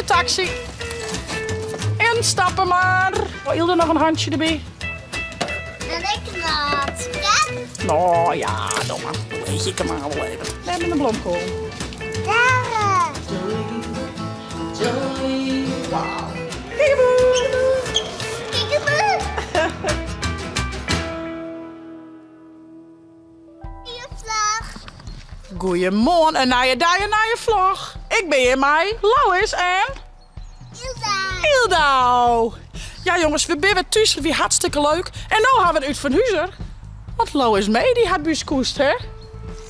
de taxi. Instappen maar. Oh, Ilde nog een handje erbij. En ik wat. Kijk. Nou ja, doe maar. Weet je, ik kan maar wel even. We hebben een bloemkool. Daar. Joey. Wauw. Kiekeboe. Kiekeboe. Je vlag. Goeiemorgen en naar je vlog. Ik ben hier met Lois en Ilda. Ildau. Ja jongens, we zijn weer thuis, weer hartstikke leuk. En nu hebben we het uit van Huizer. Want Lois mee, die had buis koest, hè? Hij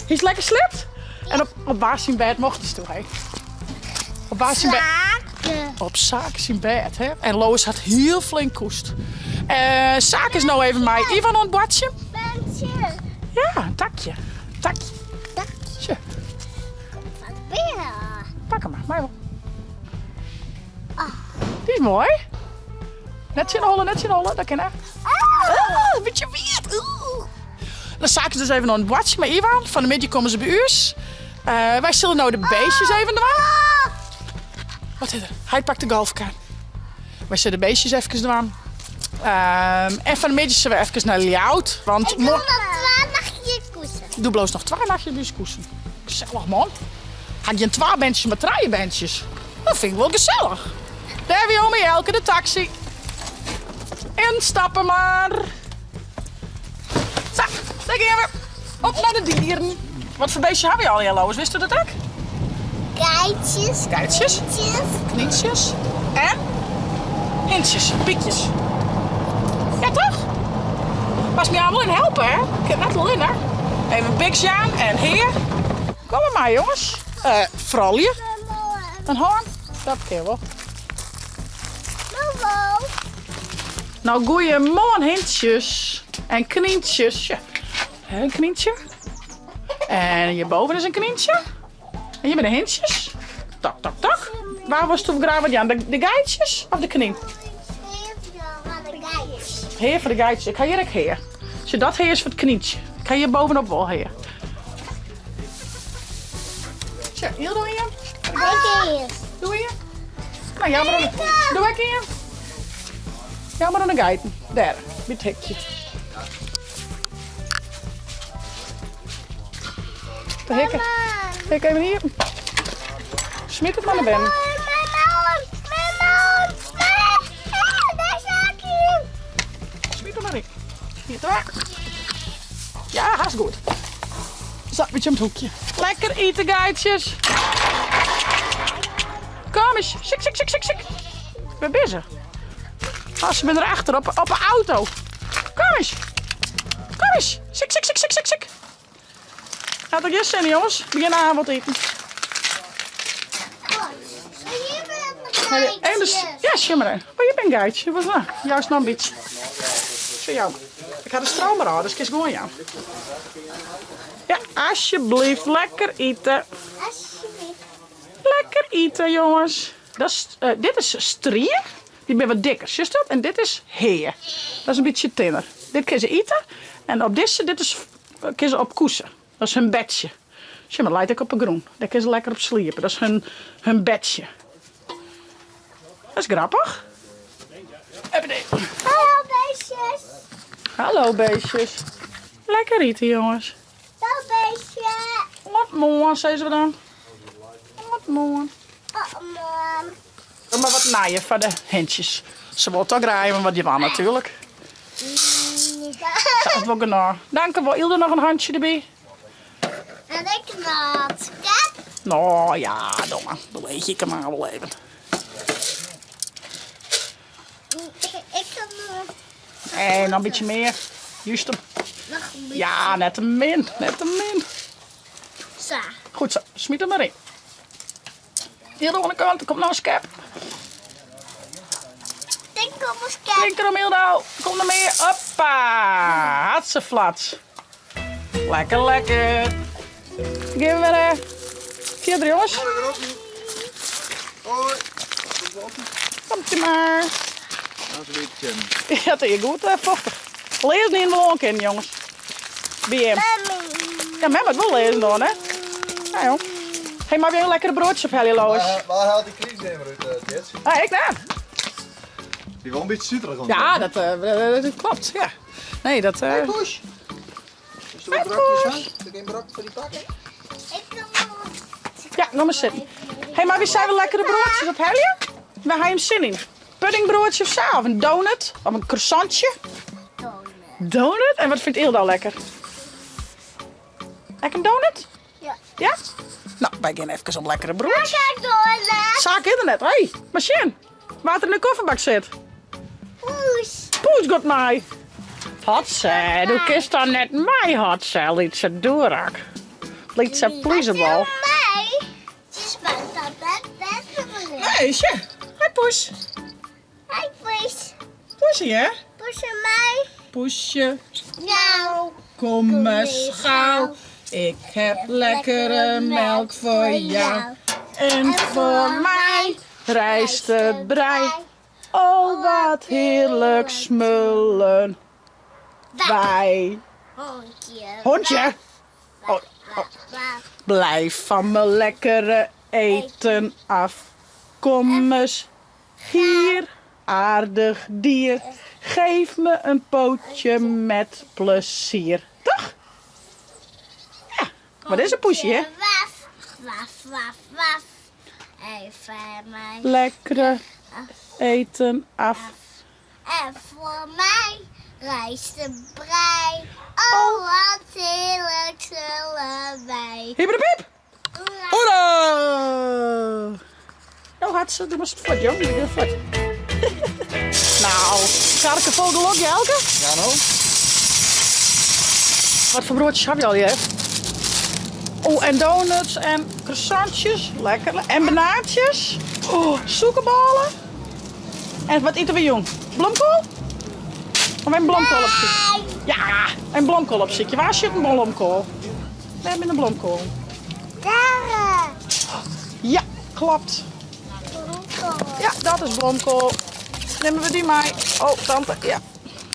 is lekker slipt. En op waar zijn bed mocht hij toe, hè? Op waar zijn bed? Zaken. Op Saak zijn bed, hè? En Lois had heel flink koest. Saak is nou even mij. Ivan aan het badje. Bentje. Ja, een takje. Takje. Tje, Wat ben je? pak hem maar. Mij wel. Ah. Die is mooi. Net in hollen, dat kan hè. Een beetje weird. Dan zaken ze dus even aan het badje met Ivan. Van de middag komen ze bij ons. Wij zullen nou de beestjes even doen. Wat is er? Hij pakt de golfkaan. Wij zullen de beestjes even doen. En van de middag zullen we even naar Ljout. Want Ik wil nog 2 nachtjes kussen. doe bloos nog 2 nachtjes bij koesen. Gezellig man. Had je een 2 bandjes met 3 bandjes? Dat vind ik wel gezellig. Daar hebben we om Elke de taxi. Instappen maar. Zo, daar gaan we. Op naar de dieren. Wat voor beestje hebben we al hier, Lois? Wist u dat ook? Geitjes. Geitjes. Geitjes. Knietjes. En hintjes, piekjes. Ja, toch? Was me allemaal in helpen, hè? Ik heb net wel in, hè? Even Big aan en hier. Kom maar, jongens. Frolje. Een hoorn. Dat keer wel. Hallo. Nou, goeiemorgen, hintjes. En knietjes. Ja. Een knietje. En hierboven is een knietje. En hier ben de hintjes. Tak, tak, tak. Waar was het graven? Ja, de geitjes of de knie? Heer voor de geitjes. Ik ga hier ook heer. Als je dat heer is voor het knietje. Ik ga hier bovenop wel heer. Zo, hier doe je. Doe je. Nou, ja, maar dan. Doe ik hier. Ja, maar dan een geiten. Daar, bij het hekje. De hekken. Kijk even hier. Smit het maar naar binnen. Smit het maar in. Hier, daar. Ja, haast goed. Zo, beetje om het hoekje. Lekker eten, geitjes. Kom eens. Sik, sik, sik, sik, sik. We bezig. Als ze ben erachter op een auto. Kom eens. Kom eens. Sik, sik, sik, sik, sik, sik. Laat ik eerst zijn, jongens. Begin aan wat eten. Ja, schimmeren. Oh, je bent geitje. Wat is dat? Juist nog een beetje. Zo jou. Ik ga de stroom maar aan, dus kies gewoon ja. Ja, alsjeblieft. Lekker eten. Lekker eten, jongens. Dat is, dit is strier. Die ben wat dikker, zie je dat? En dit is heer. Dat is een beetje tinner. Dit kun ze eten. En op deze, dit is kun ze op koesen. Dat is hun bedje. Zie maar, leid ik op een groen. Daar kun ze lekker op sliepen. Dat is hun bedje. Dat is grappig. Hallo beestjes. Hallo beestjes. Lekker eten, jongens. Hallo beestje. Wat mooi, zeggen ze dan. Wat mooi. Oh man. Doe maar wat naaien van de hintjes. Ze wil toch rijden, wat je wil natuurlijk. Dat wil genoeg. Dank u wel. Ilde nog een handje erbij. En ik wat. Kijk. Nou ja, doe maar. Dat weet je, ik kan maar wel even. Ik kan nog. En nog een beetje meer. Juist hem. Nog een beetje. Ja, net een min. Net een min. Zo. Goed zo, smiet hem maar in. Hier aan de kant, er komt nog een skep. Denk op eens kijken. Drink erom, Hildo. Kom er meer. Hoppa. Hatseflats. Lekker, lekker. Geef me weer. Hier, jongens. Hoi. Komt ie maar. Dat is een beetje. Ja, dat is goed, vochtig. Lees niet in de lonk in, jongens. Bij hem. Ja, men moet wel lezen dan, hè. Ja, joh. Hey, maar weer een lekkere broodje op Helly Lois. Waar haalt die kriesnemer uit, Jets? Ah, ik net. Die wel een beetje zuterig. Ja, dat klopt. Ja. Nee, dat... Hey, Poes. Is er wat brokjes aan? Is er geen brok voor die pakken? Ik kan wel. Ja, nog maar zitten. Hey, maar wie zijn wel lekkere broodjes op Helly? Waar ga je hem zin in? Puddingbroodje of zo? Of een donut? Of een croissantje? Donut? En wat vindt Ilda lekker? Lekker een donut? Ja. Ja? Nou, wij gaan even op lekkere broodjes. Kijk door, Zaak internet. Hé, hey, machine. Water in de kofferbak zit. Poes. Poes, god mij. Hotse, du kist dan net mij, Hotse. Liet ze doorrak. Liet ze pleasable. Mij? Je spuit dat bed voor me. Meisje. Hoi, Poes. Hij poes. Poesie, hè? Poes mij. Poesje, Nou. kom eens gauw. Ik heb lekkere melk voor jou. En voor mij rijst de brei. Oh, wat heerlijk smullen wij. Hondje. Hondje, Waf. blijf van mijn lekkere eten af. Kom eens hier, aardig dier. Geef me een pootje met plezier. Toch? Ja, wat is een poesje, hè? Waf. Waf, waf, waf. Even mij. Lekkere eten af. En voor mij rijst de brei. Oh, wat heerlijk zullen wij. Hiep de piep! Hoera! Nou, had ze, doe maar eens het voort, joh. Doe het voort. Nou, ga ik een vogelokje, Elke? Ja, nou. Wat voor broodjes heb je al, hè? Oh, en donuts en croissantjes. Lekker. En banaantjes. Oh, zoekenballen. En wat eten we, jong? Bloemkool? Of een bloemkool op zitje? Ja, een bloemkool op zitje. Waar zit een bloemkool? We hebben een bloemkool. Daar. Ja, klopt. Ja, dat is bloemkool. Nemen we die mee. Oh, tante, ja.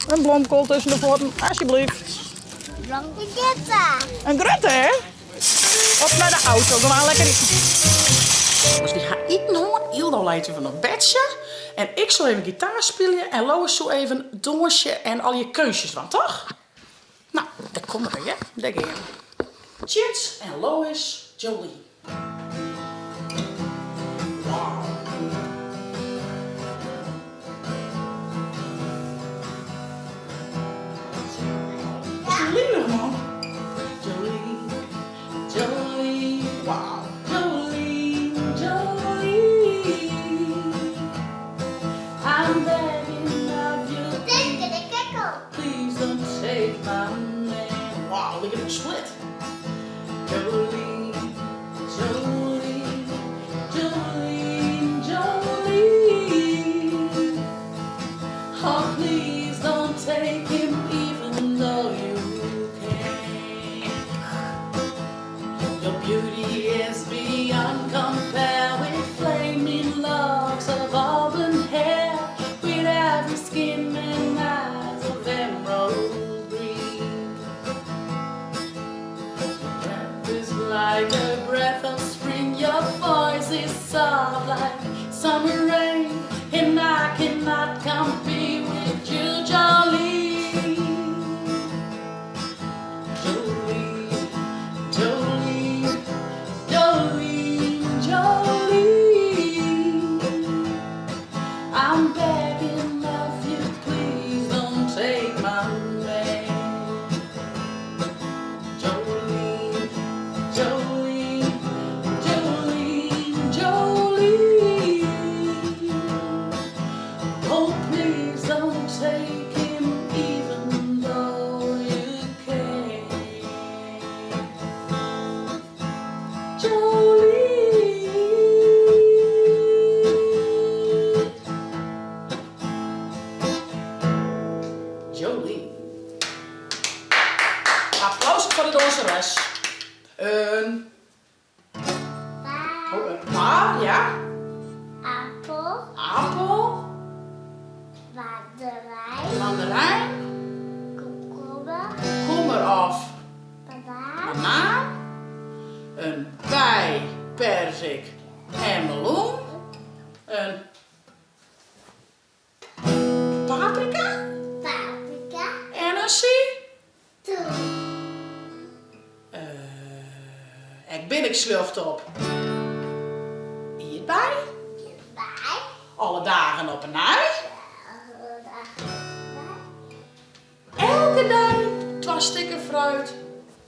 Een bloemkool tussen de poten, alsjeblieft. Blanke jetta. Een grutte, hè? Op naar de auto, we gaan lekker eten. Dus die ga eten hoor. Ildo leidt even een bedje. En ik zal even gitaar spelen. En Lois zo even dansje en al je keuzes van, toch? Nou, daar komen we, hè? Daar gaan we. Chits en Lois Jolie. Wow. Lieve man. Jolie, Jolie, wow. Jolie, Jolie. I'm begging of you. Denk de kekkel. Please don't take my man. Wow, look at the split. Jolie, Jolie, Jolie, Jolie. Oh, please don't take him even though you can. Your beauty is beyond compare with flaming locks of auburn hair, with every skin and eyes of emerald green. Your breath is like a breath of spring, your voice is soft like summer rain, and I cannot compete with you, Jolie. Jolie, Jolie, Jolie, Jolie. I'm begging of you, please don't take my man. Jolie, Jolie, Jolie, Jolie. ik slucht op. Hierbij. Bij. Alle dagen op een ei. Elke dag 2 stukken fruit.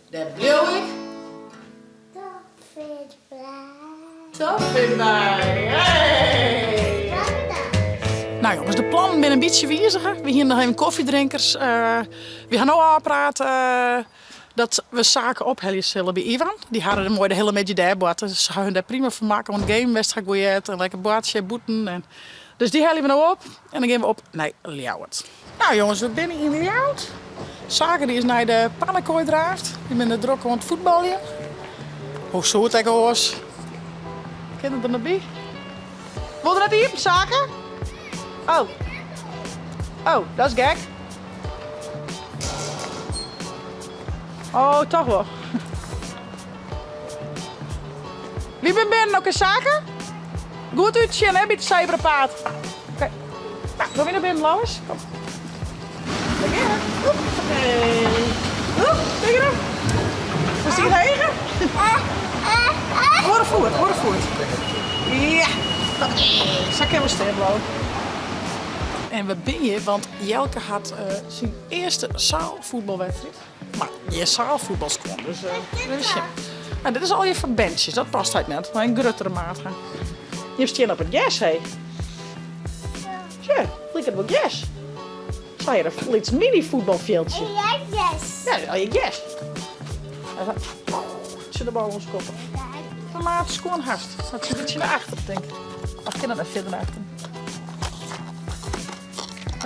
Dat wil ik. Dat vind ik blij. Dat vind mij. Hey. Nou jongens, de plannen zijn een beetje wijzigen. We hier nog even koffiedrinkers. We gaan nou aanpraten dat we zaken ophellen zullen bij Ivan. Die hadden er mooi de hele middag daar boten. Dus ze gaan daar prima van maken. Want game wedstrijd gooien en lekker bootje boeten. En... Dus die hellen we nou op. En dan gaan we op naar Ljouwert. Nou jongens, we binnen in Ljouwert. Zaken die is naar de pannenkooi draaft. Die ben er druk aan het voetballen. Hoe zo het ook was. Ken het er nog bij? Wil je dat hier, zaken? Oh. Oh, dat is gek. Oh, toch wel. Wie ben binnen ook in zaken? Goed uitzien, hè, met de cyberpaard. Oké. Nou, kom je naar binnen, Lois? Kom. Lekker, hè? Oké. Tegen hem. Is die heen? Hoor voort, hoor voort. Ja. Zal ik even stil blijven? En we ben je, want Jelke had zijn eerste zaalvoetbalwedstrijd. Maar je zaalvoetbal scoort, dus dus ja. Nou, dit is al je verbandjes, dat past uit net. Maar een gruttere maat. Je staat op het jas, hé. Tja, lijkt het wel jas. Zou je een iets mini-voetbalveldje? Ja, je jas. Zit de bal ons koppen. De maat is gewoon haast. Dat zit een beetje naar achter, denk ik. Of kan dat verder naar achter?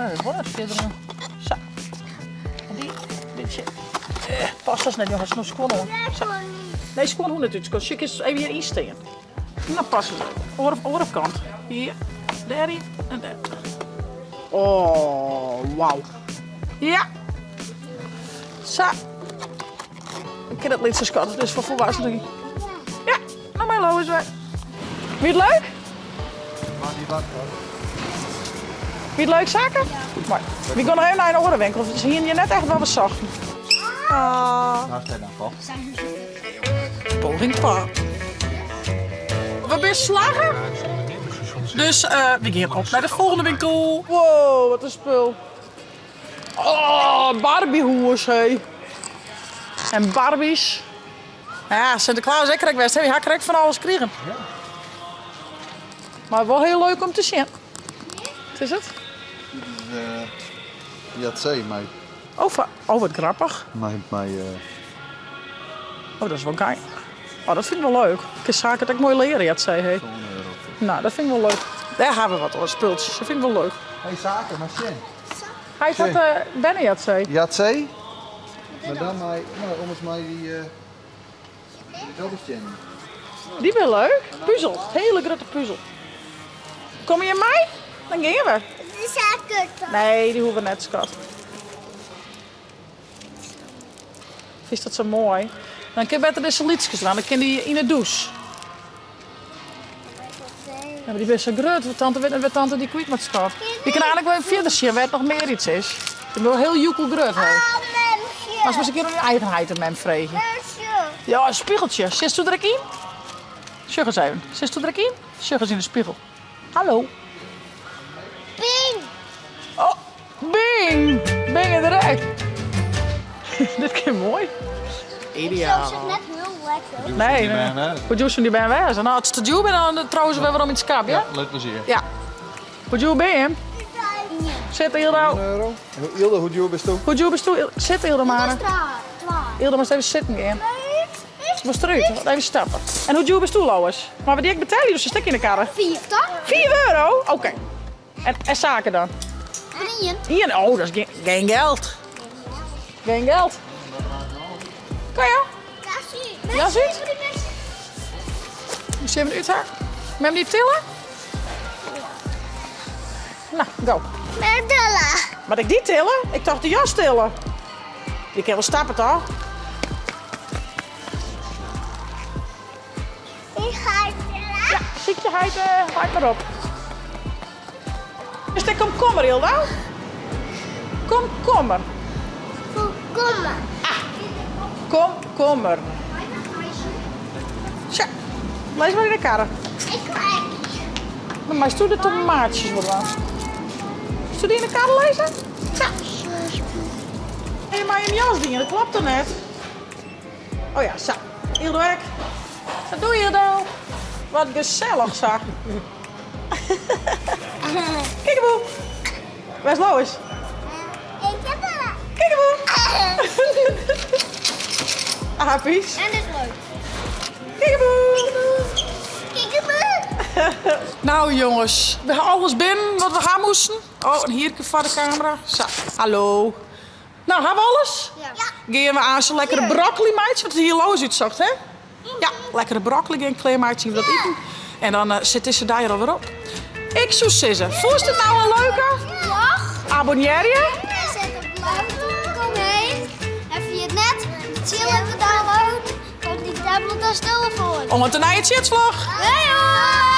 Oh, dat is wel verder. Zo. En die, dit shit. Past dat net, jongens. Nog schoon hoor. Nee, schoon hoe natuurlijk. Schick is even hier insteken. Nou, passen ze. Oorkant. Hier, daar en daar. Oh, wauw. Ja. Zo. Ik ken het niet zo schat. Het is voor volwassenen. Ja, nou maar Lois weer. Vind je het leuk? Maar die wacht hoor. Vind je het leuk zaken? Ja. Maar we gaan nog even naar een orenwinkel. Het is hier net echt wel wat zacht. Nou, stel dan toch. Poging pa. We zijn slagen. Dus we gaan op naar de volgende winkel. Wow, wat een spul. Oh, Barbiehoers, hé. En Barbies. Ja, Sinterklaas is ook best. Hij had correct van alles krijgen. Ja. Maar wel heel leuk om te zien. Wat is het? Ja, het zei mij. Oh, wat grappig. Oh, dat is wel geil. Oh, dat vind ik wel leuk. Ik kan zaken dat ik mooi leren, het zei hij. Nou, dat vind ik wel leuk. Daar hebben we wat hoor, spultjes. Dat vind ik wel leuk. Hey, zaken, maar Sjen. Hij is dat Benny had zei. Ja, het zei. Maar dan mij, nou, om eens mij die dobbeltje. Die wel leuk. Puzzel. Hele grote puzzel. Kom je in mij? Dan gingen we. De zaken toch? Nee, die hoeven net, schat. Is dat zo mooi? Dan kun je beter de salietjes aan. Dan kan die in de douche. Ja, maar die best zo groot. Wat tante weet wat tante die kwijt moet schat. Die kan eigenlijk wel verder zien waar het nog meer iets is. Die wil heel joekel groot hebben. Maar als we eens een keer een eigenheid in mijn vregen. Ja, een spiegeltje. Zit u er in? Zeg eens even. Zit u er in? Zeg eens in de spiegel. Hallo. Ping! Oh, Bing! Ben je eruit? Dit klinkt mooi. Ideaal. Dat is net heel lekker. Nee, nee. Hoe doe je die bij mij? Nou, het is te duur ben dan trouwens weer om iets kap, ja? Ja, leuk plezier. Ja. Hoe duur ben je? Zit Hilda. €1. Hilde, hoe duur bist u? Hoe duur bent u? Zit Hilda maar. Klaar. Hilda moest even zitten gaan. Moest eruit, even stappen. En hoe duur bent u, Lois? Maar wat die ik betaal je dus een stukje in de karren. 50. €4? Oké. En zaken dan? 3. Hier, oh, dat is geen geld. Geen geld. Kan je? Ja, zie je? Moet je even uit haar? Met hem niet tillen? Nou, go. Merdella. Maar ik die tillen? Ik dacht de jas tillen. Die kan wel stappen toch? Ik ga het Ja, ziekje, hij maar op. Is dit komkommer, Hilda? Komkommer. Kom maar. Komkommer. Zo, lees maar in de karren. Ik krijg. Dan maar stoer de tomaatjes worden wel. Zullen die in de karren lezen? Zo. Hé, maar je jas dingen, dat klopt er net. Oh ja, zo. Hildo weg. Wat doe je, Hildo? Wat gezellig, zo. Kiekeboe. Waar is Lois? Ik heb er. Kiekeboe. Apies. En dit is leuk. Kiekeboe. Kiekeboe. Nou jongens, we hebben alles binnen wat we gaan moesten. Oh, en hier voor de camera. Zo, hallo. Nou, hebben we alles? Ja. Gaan we aan zo'n lekkere broccoli maatje, wat er hier Lois uitzocht, hè? Ja, lekkere broccoli en kleermaatje, we dat eten. En dan zitten ze daar alweer op. Ik zou zeggen, vond je het nou een leuke? Ja. Abonneer je. En zet op like. Kom heen. En via het net. Chill even downloaden. Komt die tablet daar stil voor. Om het een eigen chitsvlog. Hey hoor.